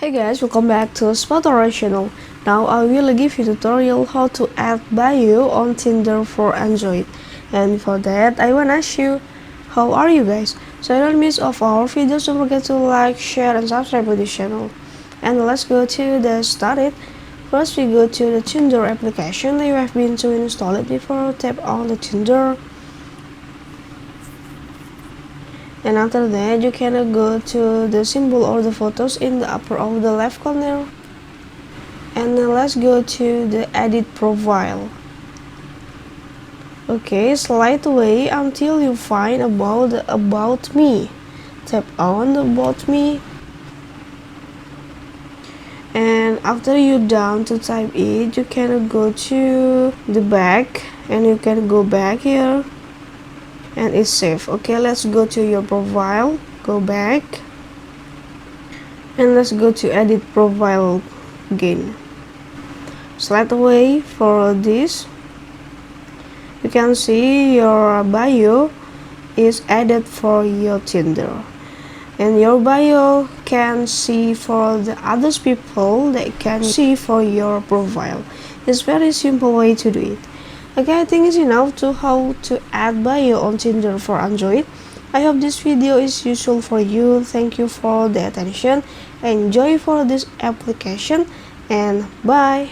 Hey guys, welcome back to Spotter channel. Now I will give you a tutorial how to add bio on Tinder for Android. And for that, I wanna ask you, how are you guys? So don't miss off our videos, don't forget to like, share, and subscribe to this channel. And let's go to the started. First we go to the Tinder application. You have been to install it before, tap on the Tinder. And after that, you can go to the symbol or the photos in the upper of the left corner. And then let's go to the edit profile. Okay, slide away until you find about me. Tap on the about me. And after you're done to type it, you can go to the back and you can go back here. And it's safe. Okay, let's go to your profile, go back, and let's go to edit profile again. Slide away for this. You can see your bio is added for your Tinder, and your bio can see for the others people that can see for your profile. It's very simple way to do it. Okay, I think it's enough to how to add bio on Tinder for Android. I hope this video is useful for you. Thank you for the attention. Enjoy for this application and bye.